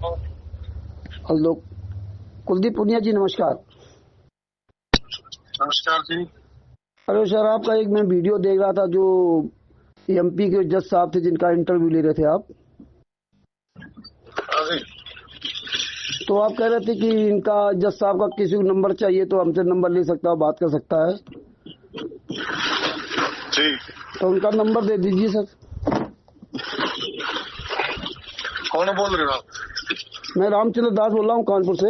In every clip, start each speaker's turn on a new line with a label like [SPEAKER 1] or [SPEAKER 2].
[SPEAKER 1] Hello Kuldeep Punia जी, नमस्कार।
[SPEAKER 2] नमस्कार जी।
[SPEAKER 1] अरे सर, आपका एक मैं वीडियो देख रहा था जो एमपी के जज साहब थे जिनका इंटरव्यू ले रहे थे आप। तो आप कह रहे थे कि इनका जज साहब का किसी को नंबर चाहिए तो हमसे नंबर ले सकता है, बात कर सकता है
[SPEAKER 2] जी।
[SPEAKER 1] तो उनका नंबर दे दीजिए सर।
[SPEAKER 2] कौन बोल रहे हो आप?
[SPEAKER 1] मैं रामचंद्र दास बोल रहा हूँ, कानपुर से।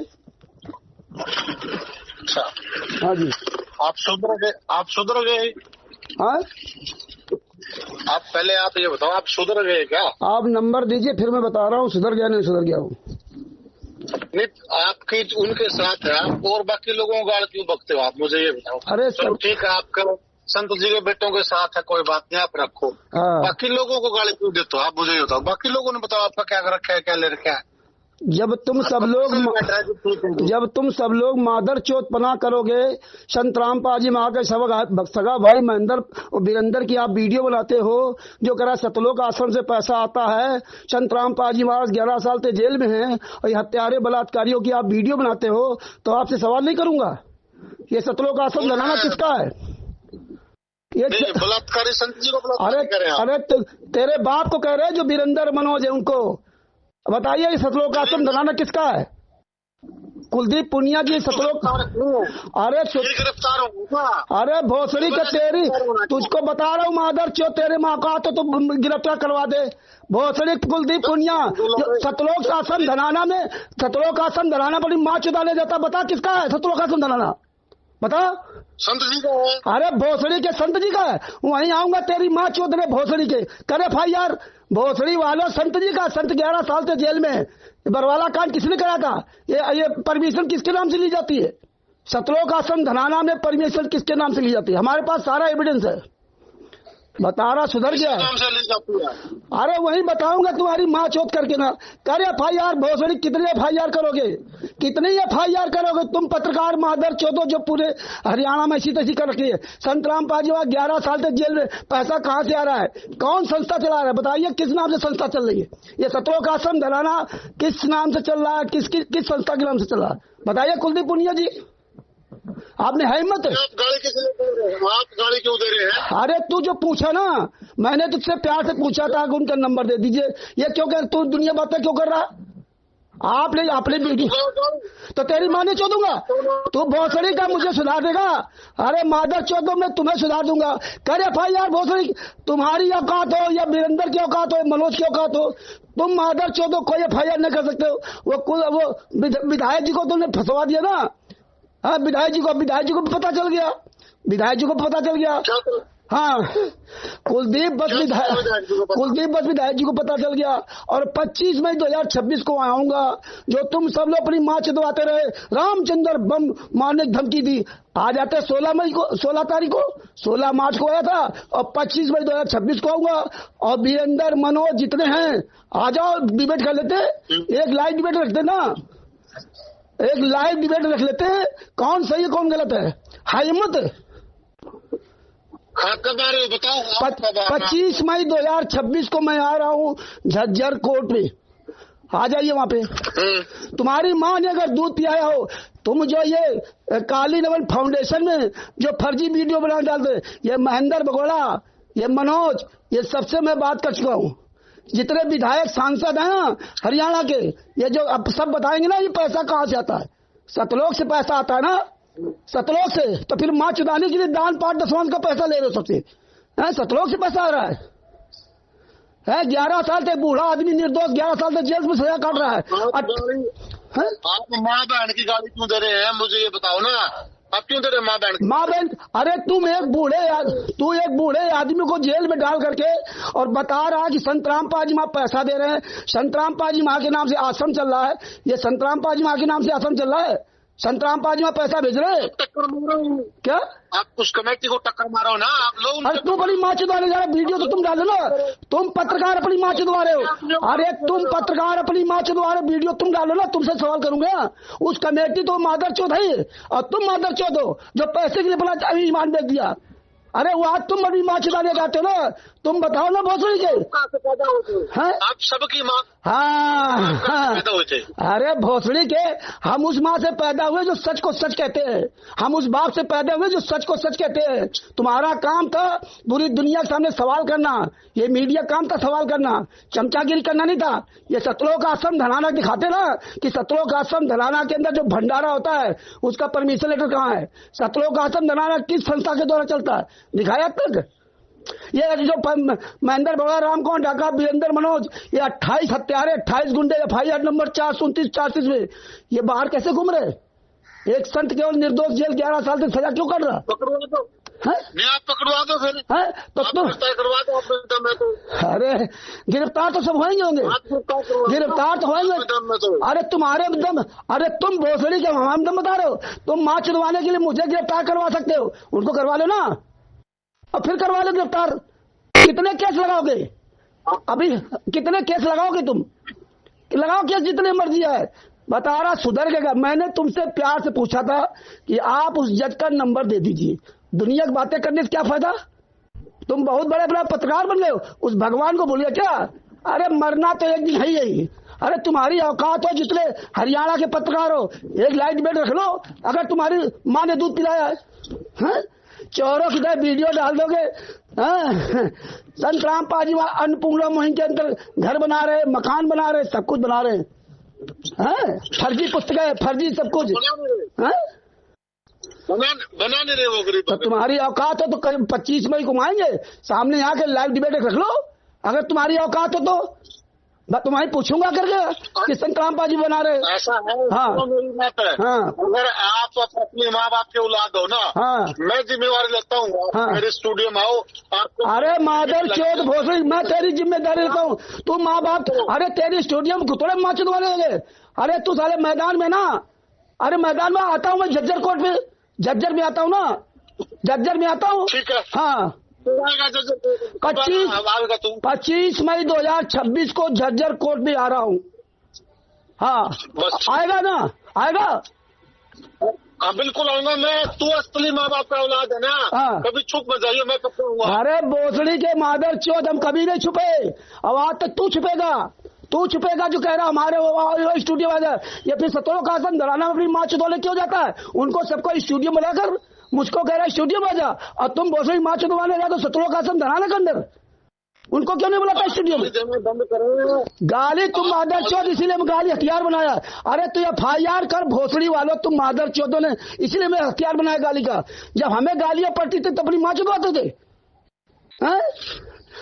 [SPEAKER 2] अच्छा।
[SPEAKER 1] हाँ जी।
[SPEAKER 2] आप सुधर गए?
[SPEAKER 1] हाँ,
[SPEAKER 2] आप पहले आप ये बताओ, आप सुधर गए क्या?
[SPEAKER 1] आप नंबर दीजिए, फिर मैं बता रहा हूँ सुधर गया नहीं सुधर गया हूँ।
[SPEAKER 2] नहीं, आपकी उनके साथ है आप और बाकी लोगों को गाल क्यों बकते हो आप? मुझे ये बताओ।
[SPEAKER 1] अरे
[SPEAKER 2] चलो ठीक है, आपका संत जी के बेटों के साथ है, कोई बात नहीं, आप रखो।
[SPEAKER 1] हाँ।
[SPEAKER 2] बाकी लोगों को गाली क्यों देते हो आप? मुझे ये बताओ, बाकी लोगों ने बताओ आपका क्या कर रखा है, क्या ले रखा है?
[SPEAKER 1] जब तुम सब लोग मादर चौथपना करोगे, संतराम पाजी माँ के सगा भाई महेंद्र और वीरेंद्र की आप वीडियो बनाते हो जो करा सतलोक आश्रम से पैसा आता है, संतराम पाजी महाराज 11 साल से जेल में हैं और ये हत्यारे बलात्कारियों की आप वीडियो बनाते हो, तो आपसे सवाल नहीं करूंगा ये सतलोक आश्रम बनाना किसका है? ये
[SPEAKER 2] बलात्कारी संत जी को
[SPEAKER 1] अरे तेरे बाप को कह रहे हैं जो वीरेंद्र मनोज है उनको बताइए, ये सतलोक आश्रम बनाना किसका है? कुलदीप पुनिया जी सतलोक। अरे भोसड़ी का तेरी तुझको बता रहा हूँ मादर चो तेरे माँ का तो तुम गिरफ्तार करवा दे। भोसड़ी कुलदीप पुनिया सतलोक आश्रम धनाना बड़ी माँ चुदाने जाता, बता किसका है सतलोक आश्रम धनाना? बता।
[SPEAKER 2] संत जी का है।
[SPEAKER 1] अरे भोसड़ी के संत जी का है, वहीं आऊंगा तेरी माँ चौधरी भोसड़ी के करे FIR भोसड़ी वालों। संत जी का, संत 11 साल से जेल में, बरवाला कांड किसने करा था? ये परमिशन किसके नाम से ली जाती है? सतलोक आश्रम धनाना में परमिशन किसके नाम से ली जाती है? हमारे पास सारा एविडेंस है, बता रहा सुधर गया है। अरे वही बताऊंगा तुम्हारी माँ चौथ करके ना करे FIR भोसड़ी। कितने FIR करोगे, कितनी FIR करोगे तुम पत्रकार मादर चौथो जो पूरे हरियाणा में इसी तैसी कर रखी है? संतराम पाजीवा 11 साल से जेल में, पैसा कहाँ से आ रहा है? कौन संस्था चला रहा है? बताइए किस नाम से संस्था चल रही है? ये सतलोक आश्रम धनाना किस नाम से चल रहा है? किस संस्था के नाम से चल रहा है? बताइए कुलदीप पुनिया जी, आपने है हिम्मत?
[SPEAKER 2] आप गाड़ी क्यों दे रहे हैं?
[SPEAKER 1] अरे तू जो पूछा ना, मैंने तुझसे प्यार से पूछा था कि उनका नंबर दे दीजिए। ये क्यों कर तू दुनिया बातें क्यों कर रहा? आपने अपने वीडियो तो तेरी माँ ने चौदूंगा, तू भोसड़ी का मुझे सुधार देगा? अरे मादर चौदो मैं तुम्हें सुधार दूंगा। कर FIR भोसड़ी, तुम्हारी औकात हो या वीरेंद्र की औकात हो, मनोज की औकात हो, तुम मादर चौदो कोई FIR नहीं कर सकते हो। वो विधायक जी को तुमने फंसवा दिया ना। हाँ, विधायक जी को पता चल गया, विधायक जी को पता चल गया। हाँ, कुलदीप बस विधायक जी को पता चल गया। और 25 मई 2026 को आऊंगा, जो तुम सब लोग अपनी माँ चुदवाते रहे, रामचंद्र बम मारने की धमकी दी। आ जाते 16 तारीख को, 16 मार्च को आया था और 25 मई 2026 को आऊंगा। और वीरेंद्र मनोज जितने हैं आ जाओ, डिबेट कर लेते, एक लाइव डिबेट रखते ना, एक लाइव डिबेट रख लेते हैं, कौन सही है कौन गलत है। हाई हिम्मत।
[SPEAKER 2] कब आ रहे हो बताओ?
[SPEAKER 1] 25 मई 2026 को मैं आ रहा हूँ झज्जर कोर्ट में, आ जाइए वहाँ पे। तुम्हारी माँ ने अगर दूध पियाया हो, तुम जो ये काली नवन फाउंडेशन में जो फर्जी वीडियो बना डालते, ये महेंद्र बगोड़ा, ये मनोज, ये सबसे मैं बात कर चुका हूँ। जितने विधायक सांसद हैं ना हरियाणा के, ये जो अब सब बताएंगे ना ये पैसा कहाँ से आता है, सतलोक से पैसा आता है ना, सतलोक से। तो फिर माँ चुदाने के लिए दान पाठ दसवां का पैसा ले रहे हो सबसे, सतलोक से पैसा आ रहा है। 11 साल से बूढ़ा आदमी निर्दोष 11 साल से जेल में सजा काट रहा है।
[SPEAKER 2] आप माँ बहन की गाली क्यों दे रहे हैं? मुझे ये बताओ ना, आप क्यों दे रहे माँ बहन?
[SPEAKER 1] अरे तू एक बूढ़े आदमी को जेल में डाल करके और बता रहा कि संतराम पाजी माँ पैसा दे रहे हैं, संतराम पाजी माँ के नाम से आश्रम चल रहा है, ये संतराम पाजी माँ के नाम से आश्रम चल रहा है, संतराम पाजी माँ पैसा भेज रहे हैं।
[SPEAKER 2] टक्कर मारो
[SPEAKER 1] क्या?
[SPEAKER 2] आप उस कमेटी को टक्कर मारो ना आप लोग।
[SPEAKER 1] अरे तू बड़ी माँ चुदवाने जा रहा है, वीडियो तो तुम डालो ना, तुम पत्रकार अपनी माँ चुदवा रहे हो। अरे तुम पत्रकार अपनी माँ चुदवा रहे हो, वीडियो तुम डालो ना, तुमसे सवाल करूंगा। उस कमेटी तो मादर चौथ है और तुम मादर चौथ हो जो पैसे के लिए बड़ा ईमान बेच दिया। अरे वो आज तुम बड़ी माँ चुदाने जाते हो ना, तुम बताओ ना भोसड़ी के
[SPEAKER 2] कहाँ से पैदा होते
[SPEAKER 1] हैं?
[SPEAKER 2] आप सबकी माँ
[SPEAKER 1] हाँ हाँ,
[SPEAKER 2] पैदा होते।
[SPEAKER 1] अरे भोसड़ी के, हम उस माँ से पैदा हुए जो सच को सच कहते हैं, हम उस बाप से पैदा हुए जो सच को सच कहते हैं। तुम्हारा काम था पूरी दुनिया के सामने सवाल करना, ये मीडिया काम था सवाल करना, चमचागिरी करना नहीं था। ये सतलोक आश्रम धनाना दिखाते ना कि सतलोक आश्रम धनाना के अंदर जो भंडारा होता है उसका परमिशन लेटर कहाँ है? सतलोक आश्रम धनाना किस संस्था के द्वारा चलता है? दिखाया तक? ये जो महेंद्र बड़ा राम कौन ढाका वीरेंद्र मनोज, ये 28 हत्यारे 28 गुंडे FIR नंबर 429-44 में ये बाहर कैसे घूम रहे? एक संत केवल निर्दोष जेल 11 साल से सजा क्यों कर रहा
[SPEAKER 2] पकड़वा दो, आप पकड़वा दो फिर
[SPEAKER 1] है? तो तुम
[SPEAKER 2] करवा दो अपने दम में। तो
[SPEAKER 1] अरे गिरफ्तार तो सब होंगे, गिरफ्तार तो होंगे। अरे तुम्हारे दम, अरे तुम भोसड़ी के हम दम बता रहे हो? तुम माँ चुदवाने के लिए मुझे गिरफ्तार करवा सकते हो, उनको करवा लो ना, और फिर करवा लो गिरफ्तार। कितने केस लगाओगे? अभी कितने केस लगाओगे तुम? लगाओ केस जितने मर्जी है। बता रहा सुधर गएगा। मैंने तुमसे प्यार से पूछा था कि आप उस जज का नंबर दे दीजिए। दुनिया की बातें करने से क्या फायदा? तुम बहुत बड़े बड़ा पत्रकार बन गए हो, उस भगवान को भूलिए क्या? अरे मरना तो एक दिन है ही। अरे तुम्हारी औकात हो जितने हरियाणा के पत्रकार हो, एक लाइट बेड रख लो। अगर तुम्हारी माँ ने दूध पिलाया है, चौरों की तरह वीडियो डाल दोगे। संत रामपाल जी अन्नपूर्णा मुहिम के अंदर घर बना रहे, मकान बना रहे, सब कुछ बना रहे हैं। फर्जी पुस्तकें, फर्जी सब कुछ
[SPEAKER 2] बना नहीं रहे वो गरीब।
[SPEAKER 1] तो तुम्हारी औकात हो तो करीब 25 मई को आएंगे सामने यहाँ के लाइव डिबेट रख लो। अगर तुम्हारी औकात हो तो मैं तुम्हारी पूछूंगा करके कि संत रामपाल जी बना रहे।
[SPEAKER 2] ऐसा है।
[SPEAKER 1] हाँ
[SPEAKER 2] तो मेरी बात है।
[SPEAKER 1] हाँ
[SPEAKER 2] अगर आप अपने माँ बाप के औलाद हो ना,
[SPEAKER 1] हाँ
[SPEAKER 2] मैं जिम्मेवारी लेता हूँ।
[SPEAKER 1] हाँ।
[SPEAKER 2] मेरे स्टूडियो में आओ आपको।
[SPEAKER 1] अरे मादर चौथ भोसड़ी, मैं तेरी जिम्मेदारी लेता हूँ। तू माँ बाप, अरे तेरी स्टूडियो में थोड़े माँ चुदवाने लगे। अरे तू साले मैदान में ना, अरे मैदान में आता हूँ मैं, झज्जर कोर्ट में, झज्जर में आता हूँ ना, झज्जर में आता हूँ।
[SPEAKER 2] ठीक है।
[SPEAKER 1] हाँ 25 मई 2026 को झज्जर कोर्ट में आ रहा हूँ। हाँ आएगा ना? आएगा?
[SPEAKER 2] हाँ बिल्कुल आऊंगा मैं। तू असली माँ बाप का औलाद है ना।
[SPEAKER 1] हाँ।
[SPEAKER 2] कभी छुप मत जाइए, मैं पकड़ूंगा।
[SPEAKER 1] अरे भोसड़ी के मादर चौथ, हम कभी नहीं छुपे। अब आज तक तू छुपेगा, तू छुपेगा जो कह रहा हमारे स्टूडियो वाले। ये फिर सतलोक आश्रम धराना में अपनी माँ चुदवाने क्यों जाता है? उनको सबको स्टूडियो में लाकर मुझको कह रहा है स्टूडियो में जा, और तुम भोसड़ी माँ चुदवाने जा तो सतलोक आश्रम धराना के अंदर उनको क्यों नहीं बुलाता स्टूडियो में?
[SPEAKER 2] बंद करो
[SPEAKER 1] गाली तुम मादर चौथ, इसीलिए मैं गाली हथियार बनाया। अरे तू FIR कर भोसड़ी वालों, तुम मादर चौथों ने, इसीलिए मैं हथियार बनाया गाली का। जब हमें गालियां पड़ती थी तो अपनी माँ चुदवाते थे।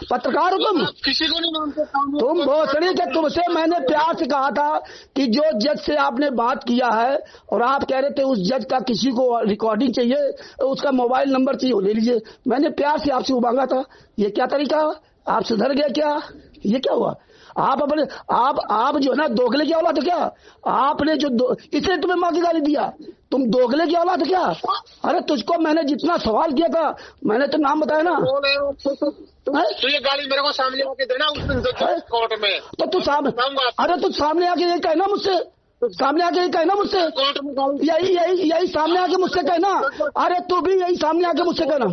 [SPEAKER 1] पत्रकार हो तुम?
[SPEAKER 2] किसी को नहीं मानते।
[SPEAKER 1] तुम भोसड़ी के, तुमसे मैंने प्यार से कहा था कि जो जज से आपने बात किया है और आप कह रहे थे उस जज का किसी को रिकॉर्डिंग चाहिए, उसका मोबाइल नंबर चाहिए, ले लीजिए। मैंने प्यार से आपसे मांगा था। ये क्या तरीका? आप सुधर गए क्या? ये क्या हुआ? आप अपने आप जो है ना दोगले की औलाद हो क्या? आपने जो इसलिए तुम्हें माँ की गाली दिया, तुम दोगले की औलाद हो क्या? अरे तुझको मैंने जितना सवाल किया था, मैंने तो नाम बताया ना।
[SPEAKER 2] तो ये गाली मेरे को सामने आके देना उस दिन कोर्ट में।
[SPEAKER 1] तो तू सामने, अरे तू सामने आके यही कहना मुझसे, सामने आके यही कहना मुझसे, यही सामने आके मुझसे कहना। अरे तू भी यही सामने आके मुझसे कहना।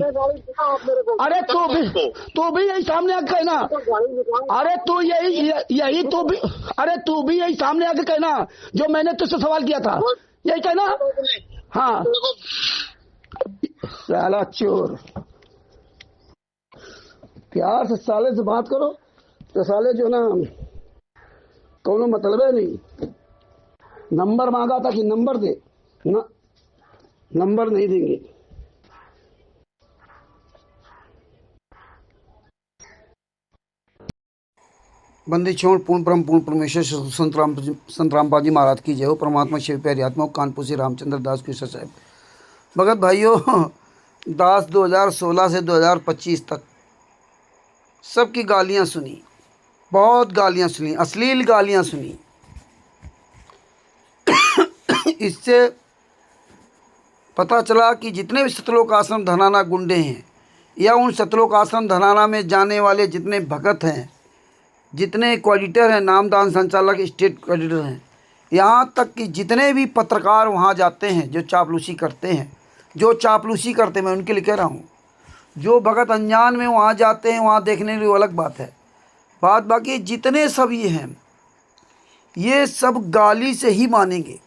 [SPEAKER 1] अरे तू भी यही सामने आके कहना। अरे तू यही तू भी यही सामने आके कहना जो मैंने तुझसे सवाल किया था, यही कहना। हाँ साला चोर, प्यार से साले से बात करो तो साले जो ना कोनो मतलब है नहीं। नंबर मांगा था कि नंबर दे ना, नंबर नहीं देंगे।
[SPEAKER 3] बंदी छोड़ पूर्ण ब्रह्म पूर्ण परमेश्वर संत रामपाल जी महाराज की जय हो। परमात्मा शिव प्यारी आत्मा कानपुर से रामचंद्र दास कृष्ण साहब। भगत भाइयों, दास 2016 से 2025 तक सबकी गालियां सुनी, बहुत गालियां सुनी, अश्लील गालियां सुनी। इससे पता चला कि जितने भी सतलोक आश्रम धनाना गुंडे हैं या उन सतलोक आश्रम धनाना में जाने वाले जितने भगत हैं, जितने कोऑर्डिनेटर हैं, नामदान संचालक, स्टेट कोऑर्डिनेटर हैं, यहाँ तक कि जितने भी पत्रकार वहाँ जाते हैं जो चापलूसी करते हैं, मैं उनके लिए कह रहा हूँ, जो भगत अनजान में वहाँ जाते हैं वहाँ देखने की अलग बात है। बात बाकी जितने सब ये हैं ये सब गाली से ही मानेंगे,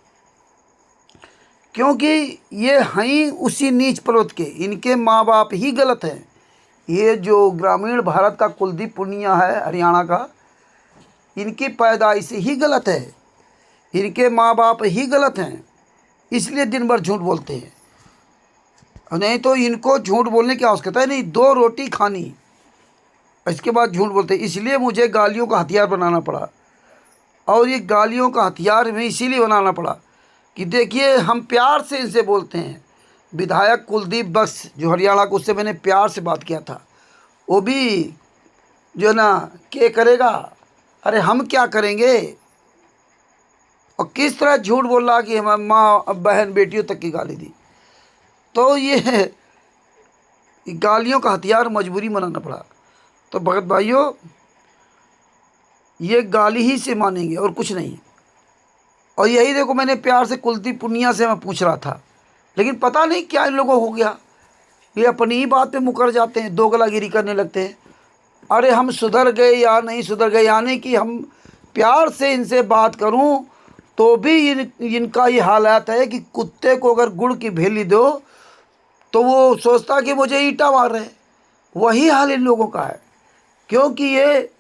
[SPEAKER 3] क्योंकि ये हैं ही उसी नीच पर्वत के, इनके माँ बाप ही गलत हैं। ये जो ग्रामीण भारत का कुलदीप पूर्णिया है हरियाणा का, इनकी पैदाइश ही गलत है, इनके माँ बाप ही गलत हैं, इसलिए दिन भर झूठ बोलते हैं। नहीं तो इनको झूठ बोलने की आवश्यकता है नहीं, 2 रोटी खानी इसके बाद झूठ बोलते हैं। इसलिए मुझे गालियों का हथियार बनाना पड़ा, और ये गालियों का हथियार में इसीलिए बनाना पड़ा कि देखिए हम प्यार से इनसे बोलते हैं। विधायक कुलदीप बख्श जो हरियाणा को, उससे मैंने प्यार से बात किया था, वो भी जो है ना क्या करेगा, अरे हम क्या करेंगे, और किस तरह झूठ बोल रहा कि हम माँ बहन बेटियों तक की गाली दी। तो ये गालियों का हथियार मजबूरी बनाना पड़ा। तो भगत भाइयों ये गाली ही से मानेंगे और कुछ नहीं। और यही देखो मैंने प्यार से कुलदीप पूर्णिया से मैं पूछ रहा था, लेकिन पता नहीं क्या इन लोगों को हो गया, ये अपनी ही बात पे मुकर जाते हैं, दोगलागिरी करने लगते हैं। अरे हम सुधर गए या नहीं सुधर गए, यानी कि हम प्यार से इनसे बात करूं तो भी इनका ये हालात है कि कुत्ते को अगर गुड़ की भेली दो तो वो सोचता कि मुझे ईंटा मार रहे। वही हाल इन लोगों का है, क्योंकि ये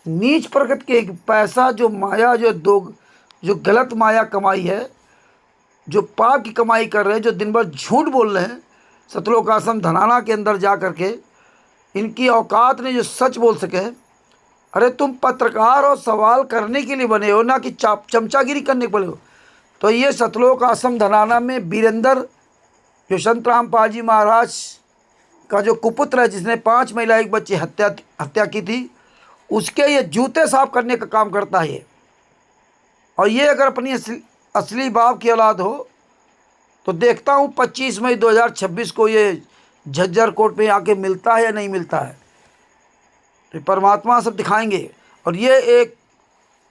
[SPEAKER 3] नीच प्रकृति के पैसा जो माया जो गलत माया कमाई है, जो पाप की कमाई कर रहे हैं, जो दिन भर झूठ बोल रहे हैं, सतलोक आश्रम धनाना के अंदर जा कर के इनकी औकात ने जो सच बोल सके। अरे तुम पत्रकार और सवाल करने के लिए बने हो, ना कि चमचागिरी करने के बने हो। तो ये सतलोक आश्रम धनाना में वीरेंद्र जो संत रामपाल जी महाराज का जो कुपुत्र है, जिसने 5 महिला एक बच्चे हत्या की थी, उसके ये जूते साफ करने का काम करता है ये। और ये अगर अपनी असली बाप की औलाद हो तो देखता हूँ 25 मई 2026 को ये झज्जर कोर्ट में आके मिलता है या नहीं मिलता है, तो परमात्मा सब दिखाएंगे। और ये एक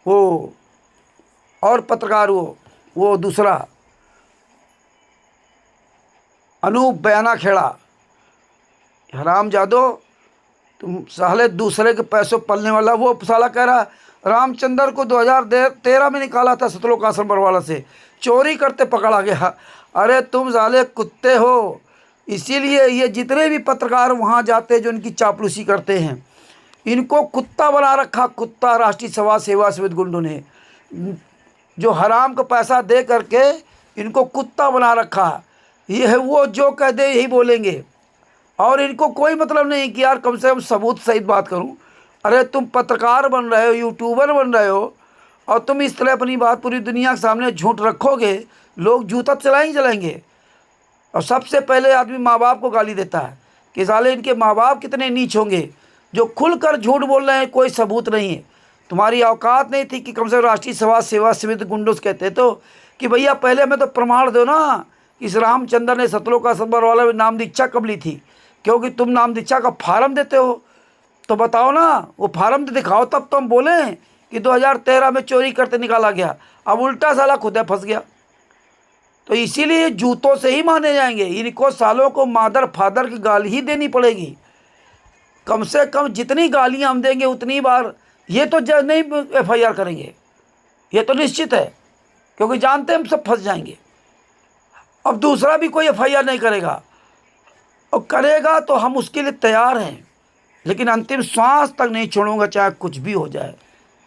[SPEAKER 3] वो और पत्रकार वो दूसरा अनूप बयाना खेड़ा, हराम जादो तुम साले दूसरे के पैसों पलने वाला। वो साला कह रहा रामचंद्र को 2013 में निकाला था सतलोक आश्रम बरवाला से, चोरी करते पकड़ा गया। अरे तुम साले कुत्ते हो। इसीलिए ये जितने भी पत्रकार वहाँ जाते हैं जो इनकी चापलूसी करते हैं, इनको कुत्ता बना रखा, कुत्ता राष्ट्रीय समाज सेवा समिति गुंडों ने, जो हराम का पैसा दे करके इनको कुत्ता बना रखा। ये है वो जो कह दे यही बोलेंगे, और इनको कोई मतलब नहीं कि यार कम से कम सबूत सहित बात करूं। अरे तुम पत्रकार बन रहे हो, यूट्यूबर बन रहे हो, और तुम इस तरह अपनी बात पूरी दुनिया के सामने झूठ रखोगे, लोग जूता चलाएंगे। और सबसे पहले आदमी माँ बाप को गाली देता है कि साले इनके माँ बाप कितने नीच होंगे जो खुलकर झूठ बोल रहे हैं, कोई सबूत नहीं है। तुम्हारी औकात नहीं थी कि कम से कम राष्ट्रीय समाज सेवा समिति गुंडों कहते तो कि भैया पहले हमें तो प्रमाण दो ना, इस रामचंद्र ने सतलोक आश्रम वाला में नाम दीक्षा कब ली थी, क्योंकि तुम नाम दीक्षा का फार्म देते हो, तो बताओ ना, वो फार्म तो दिखाओ, तब तो हम बोलें कि 2013 में चोरी करते निकाला गया। अब उल्टा साला खुद फंस गया। तो इसीलिए जूतों से ही माने जाएंगे। इनको सालों को मादर फादर की गाली ही देनी पड़ेगी। कम से कम जितनी गालियां हम देंगे उतनी बार ये तो जज नहीं FIR करेंगे, ये तो निश्चित है, क्योंकि जानते हैं हम सब फंस जाएंगे। अब दूसरा भी कोई FIR नहीं करेगा, और करेगा तो हम उसके लिए तैयार हैं, लेकिन अंतिम श्वास तक नहीं छोड़ूंगा, चाहे कुछ भी हो जाए।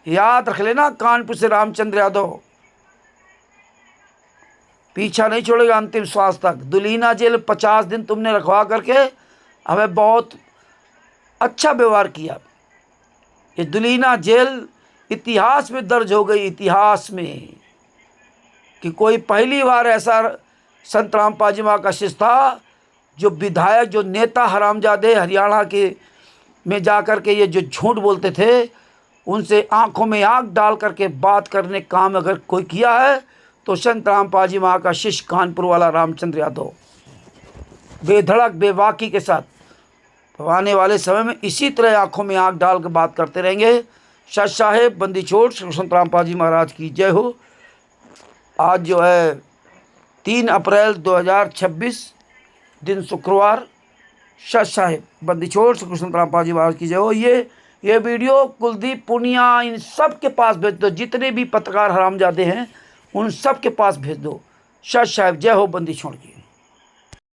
[SPEAKER 3] याद रख लेना, कानपुर से रामचंद्र यादव पीछा नहीं छोड़ेगा अंतिम श्वास तक। दुलीना जेल 50 दिन तुमने रखवा करके हमें बहुत अच्छा व्यवहार किया। ये दुलीना जेल इतिहास में दर्ज हो गई, इतिहास में, कि कोई पहली बार ऐसा संत रामपाल जी माँ का शिष्य था जो विधायक, जो नेता हरामजादे हरियाणा के में जा कर के ये जो झूठ बोलते थे, उनसे आंखों में आंख डाल करके बात करने काम अगर कोई किया है तो संत रामपाल जी माँ का शिष्य कानपुर वाला रामचंद्र यादव बेधड़क बेबाकी के साथ। तो आने वाले समय में इसी तरह आंखों में आंख डाल के बात करते रहेंगे। सच साहेब बंदी छोड़ संत रामपाल जी महाराज की जय हो। आज जो है 3 अप्रैल 2026 दिन शुक्रवार, सच साहिब बंदी छोड़ कृष्ण रामपाल जी महाराज की जय हो। ये वीडियो कुलदीप पुनिया इन सब के पास भेज दो, जितने भी पत्रकार हरामजादे हैं उन सब के पास भेज दो। सच साहिब जय हो बंदी छोड़ की।